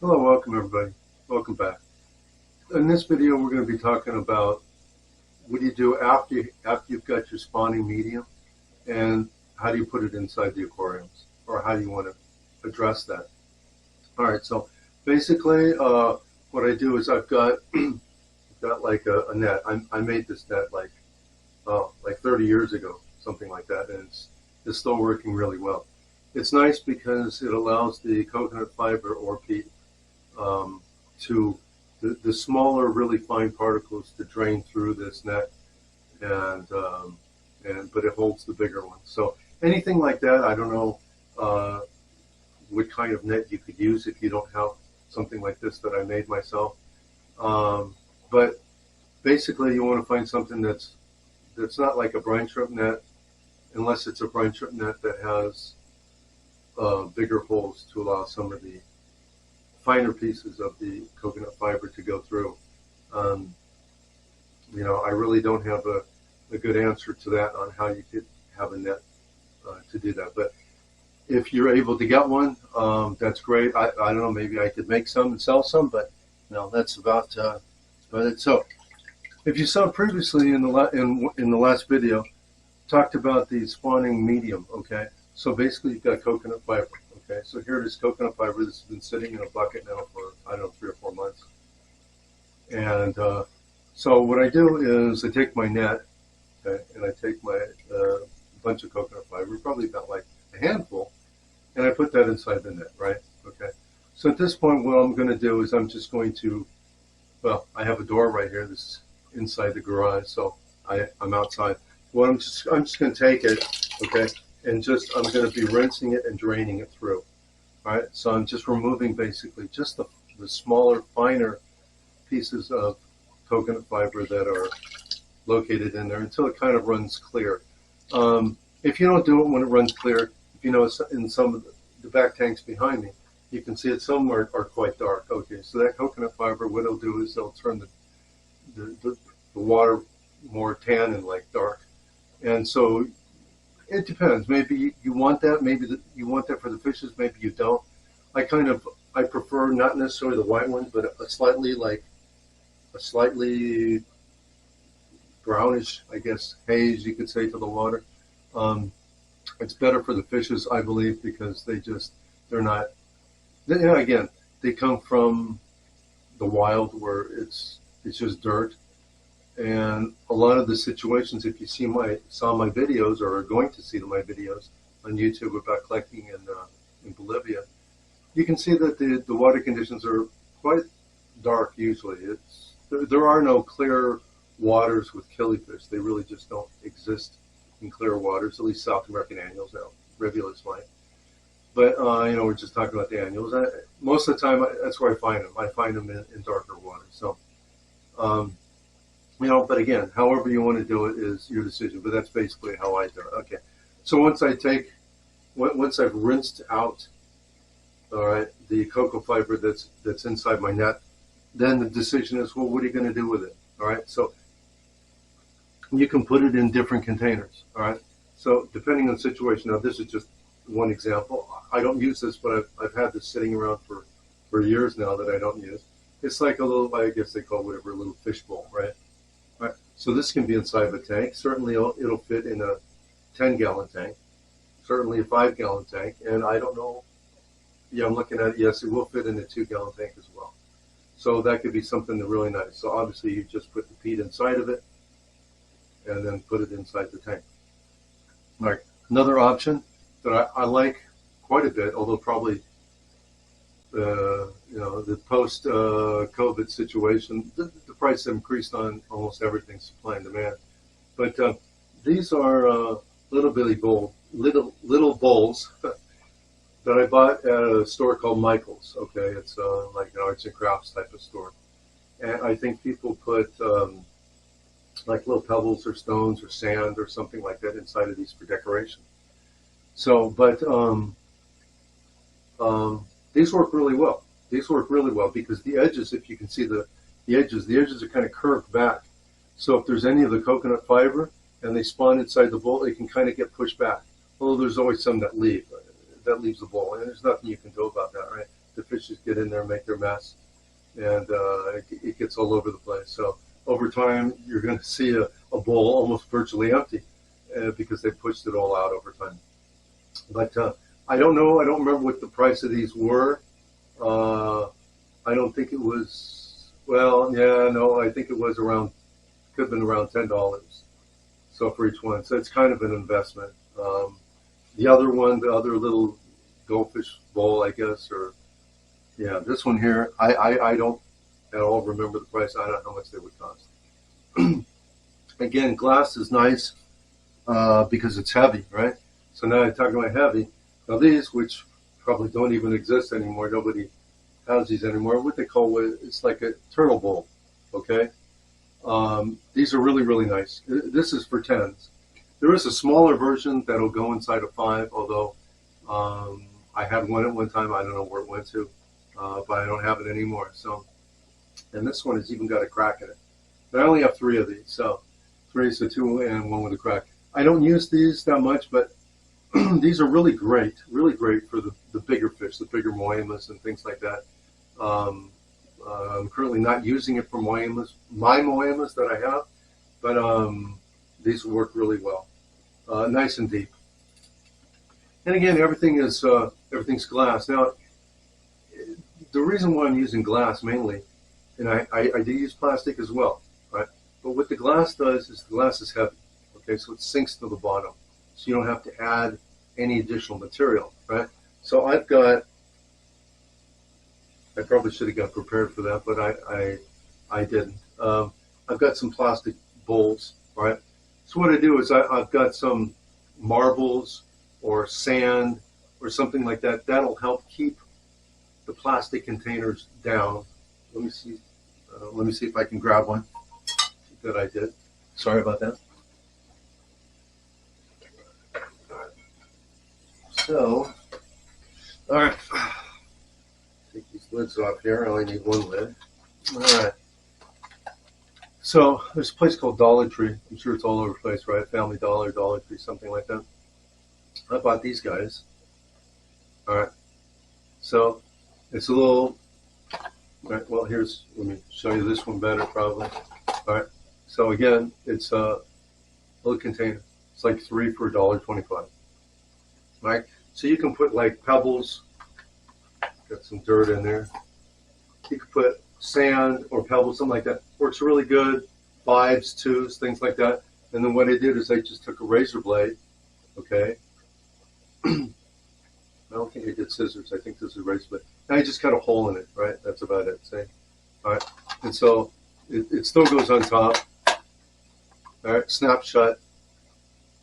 Hello, welcome everybody. Welcome back. In this video, we're going to be talking about what do you do after you've got your spawning medium, and how do you put it inside the aquariums, or how do you want to address that. All right, so basically, what I do is I've got like a net. I made this net like 30 years ago, something like that, and it's still working really well. It's nice because it allows the coconut fiber or peat to the smaller, really fine particles to drain through this net, but it holds the bigger ones. So anything like that, I don't know what kind of net you could use if you don't have something like this that I made myself. But basically, you want to find something that's not like a brine shrimp net, unless it's a brine shrimp net that has bigger holes to allow some of the finer pieces of the coconut fiber to go through. I really don't have a good answer to that on how you could have a net to do that. But if you're able to get one, that's great. I don't know, maybe I could make some and sell some, but that's about it. So if you saw previously in the last video, talked about the spawning medium. Okay, so basically you've got coconut fiber. Okay, so here it is, coconut fiber. This has been sitting in a bucket now for, I don't know, 3 or 4 months. And so what I do is I take my net, okay, and I take my bunch of coconut fiber, probably about like a handful, and I put that inside the net, right? Okay. So at this point, what I'm going to do is I'm just going to, well, I have a door right here. This is inside the garage, so I'm outside. Well, I'm just going to take it, okay, and I'm going to be rinsing it and draining it through. All right, so I'm just removing basically just the smaller, finer pieces of coconut fiber that are located in there until it kind of runs clear. If you don't do it when it runs clear, if you know in some of the back tanks behind me, you can see that some are quite dark. Okay, so that coconut fiber, what it'll do is it'll turn the water more tan and like dark. And so it depends. Maybe you want that. Maybe you want that for the fishes. Maybe you don't. I prefer not necessarily the white ones, but a slightly brownish, I guess, haze, you could say, to the water. It's better for the fishes, I believe, because they're not. Again, they come from the wild where it's just dirt. And a lot of the situations, if you saw my videos or are going to see my videos on YouTube about collecting in Bolivia, you can see that the water conditions are quite dark usually. There are no clear waters with killifish. They really just don't exist in clear waters, at least South American annuals now. Rivulas might. But, we're just talking about the annuals. Most of the time, that's where I find them. I find them in darker water. So, but again, however you want to do it is your decision. But that's basically how I do it. Okay. So once I've rinsed out, all right, the cocoa fiber that's inside my net, then the decision is, well, what are you going to do with it? All right. So you can put it in different containers. All right. So depending on the situation, now this is just one example. I don't use this, but I've had this sitting around for years now that I don't use. It's like a little, I guess they call whatever, a little fish bowl, right? Right. So this can be inside of a tank. Certainly it'll fit in a 10-gallon tank, certainly a 5-gallon tank, and I don't know. Yeah, I'm looking at it. Yes, it will fit in a 2-gallon tank as well. So that could be something really nice. So obviously you just put the peat inside of it and then put it inside the tank. All right. Another option that I like quite a bit, although probably the post-COVID situation, the price increased on almost everything, supply and demand. But these are little bowls that I bought at a store called Michael's. Okay, it's like an arts and crafts type of store, and I think people put like little pebbles or stones or sand or something like that inside of these for decoration. So, but these work really well. These work really well because the edges, if you can see the edges are kind of curved back. So if there's any of the coconut fiber and they spawn inside the bowl, they can kind of get pushed back. Although there's always some that leaves the bowl, and there's nothing you can do about that, right? The fishes get in there and make their mess, and it gets all over the place. So over time, you're going to see a bowl almost virtually empty because they pushed it all out over time. But I don't know. I don't remember what the price of these were. I don't think it was. Well, yeah, no. I think it was around. Could have been around $10. So for each one, so it's kind of an investment. The other one, the other little goldfish bowl, I guess, or yeah, this one here, I don't at all remember the price. I don't know how much they would cost. Again, glass is nice because it's heavy, right? So now I'm talking about heavy. Now these, which probably don't even exist anymore, nobody has these anymore. What they call it's like a turtle bowl, okay? These are really, really nice. This is for 10s. There is a smaller version that'll go inside a 5, although I had one at one time. I don't know where it went to, but I don't have it anymore. So, and this one has even got a crack in it. But I only have 3 of these, so 3, so 2 and 1 with a crack. I don't use these that much, but these are really great for the bigger fish, the bigger moemas and things like that. I'm currently not using it for my moemas that I have, but these work really well. Nice and deep. And again, everything's glass. Now, the reason why I'm using glass mainly, and I do use plastic as well, right? But what the glass does is the glass is heavy, okay? So it sinks to the bottom. So you don't have to add any additional material, right? So I probably should have got prepared for that, but I didn't. I've got some plastic bowls, right? So what I do is I've got some marbles or sand or something like that. That'll help keep the plastic containers down. Let me see. Let me see if I can grab one. That I did. Sorry about that. So, all right. Take these lids off here. I only need one lid. All right. So there's a place called Dollar Tree. I'm sure it's all over the place, right? Family Dollar, Dollar Tree, something like that. I bought these guys. All right. So it's a little. All right. Well, let me show you this one better, probably. All right. So again, it's a little container. It's like 3 for $1.25. Right. So you can put like pebbles. Got some dirt in there. You could put sand or pebbles, something like that. Works really good. 5s, 2s, things like that. And then what I did is I just took a razor blade. Okay. I don't think I did scissors. I think this is a razor blade. Now I just cut a hole in it, right? That's about it. See? All right. And so it still goes on top. All right. Snap shut.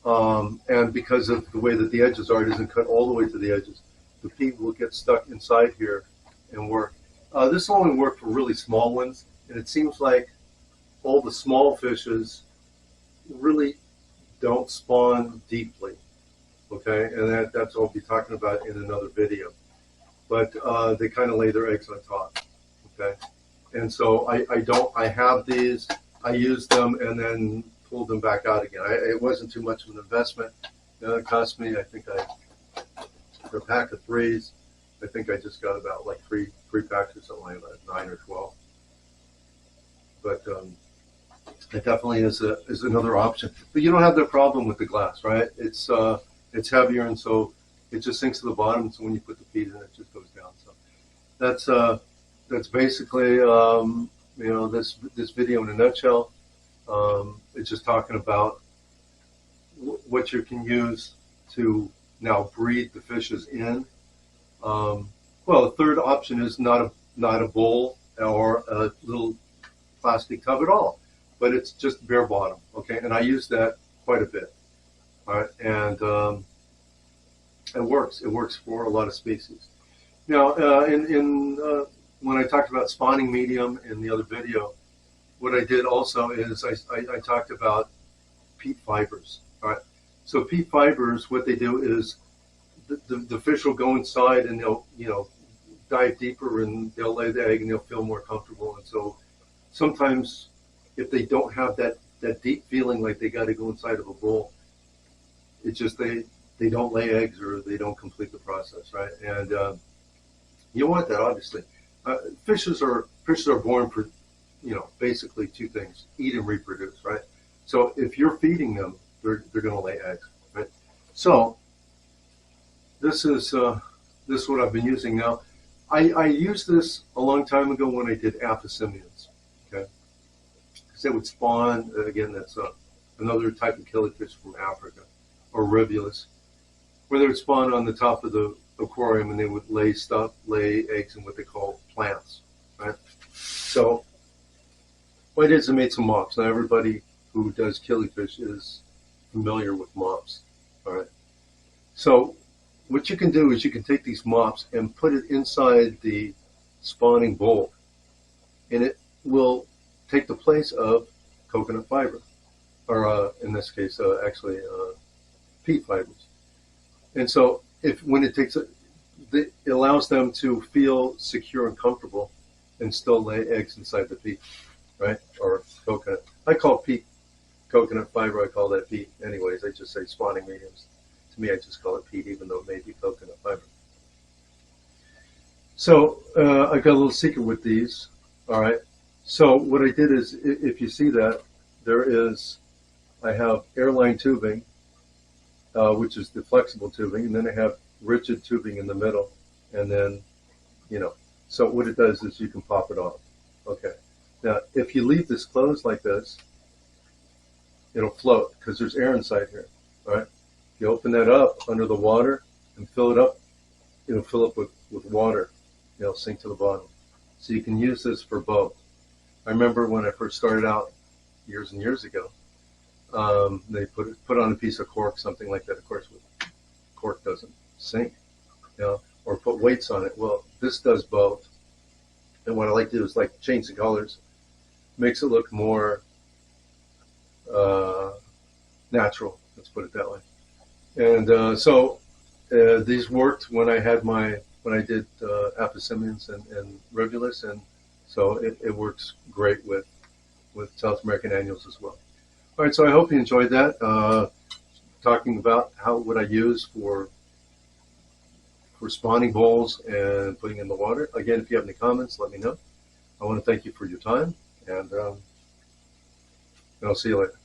And because of the way that the edges are, it doesn't cut all the way to the edges. The peat will get stuck inside here and work. This will only work for really small ones, and it seems like all the small fishes really don't spawn deeply, okay? And that's what I'll be talking about in another video. But they kind of lay their eggs on top, okay? And so I have these, I use them, and then pull them back out again. It wasn't too much of an investment. It cost me, I think for a pack of 3s, I think I just got about like three packs or something like that, 9 or 12. But it definitely is another option. But you don't have that problem with the glass, right? It's heavier, and so it just sinks to the bottom. So when you put the peat in, it just goes down. So that's basically this video in a nutshell. It's just talking about what you can use to now breed the fishes in. Well, the third option is not a bowl or a little plastic tub at all, but it's just bare bottom, okay? And I use that quite a bit, all right? And it works. It works for a lot of species. Now, when I talked about spawning medium in the other video, what I did also is I talked about peat fibers, all right? So peat fibers, what they do is the fish will go inside and they'll, dive deeper and they'll lay the egg and they'll feel more comfortable. And so sometimes if they don't have that deep feeling like they got to go inside of a bowl, it's just they don't lay eggs or they don't complete the process, right? And, You want that, obviously. Fishes are born for, basically two things: eat and reproduce, right? So if you're feeding them, they're going to lay eggs, right? So this is what I've been using now. I used this a long time ago when I did aphysimians, okay? Because they would spawn, again, that's another type of killifish from Africa, or rivulus, where they would spawn on the top of the aquarium and they would lay eggs in what they call plants, right? So what I did is I made some mops. Now everybody who does killifish is familiar with mops, all right? So what you can do is you can take these mops and put it inside the spawning bowl, and it will take the place of coconut fiber, or in this case, actually peat fibers. And so when it takes it allows them to feel secure and comfortable and still lay eggs inside the peat, right? Or coconut. I call peat coconut fiber, I call that peat. Anyways, I just say spawning mediums. To me, I just call it peat, even though it may be coconut fiber. So I got a little secret with these. All right. So what I did is, if you see that, I have airline tubing, which is the flexible tubing, and then I have rigid tubing in the middle, and then, so what it does is you can pop it off. Okay. Now, if you leave this closed like this, it'll float because there's air inside here. All right. You open that up under the water and fill it up. It'll fill up with water. It'll sink to the bottom. So you can use this for both. I remember when I first started out years and years ago, they put on a piece of cork, something like that. Of course, cork doesn't sink, or put weights on it. Well, this does both. And what I like to do is change the colors, makes it look more natural. Let's put it that way. And so these worked when I did aphysimians and rivulus, and so it works great with South American annuals as well. All right, so I hope you enjoyed that. Talking about what I use for spawning bowls and putting in the water. Again, if you have any comments, let me know. I want to thank you for your time, and I'll see you later.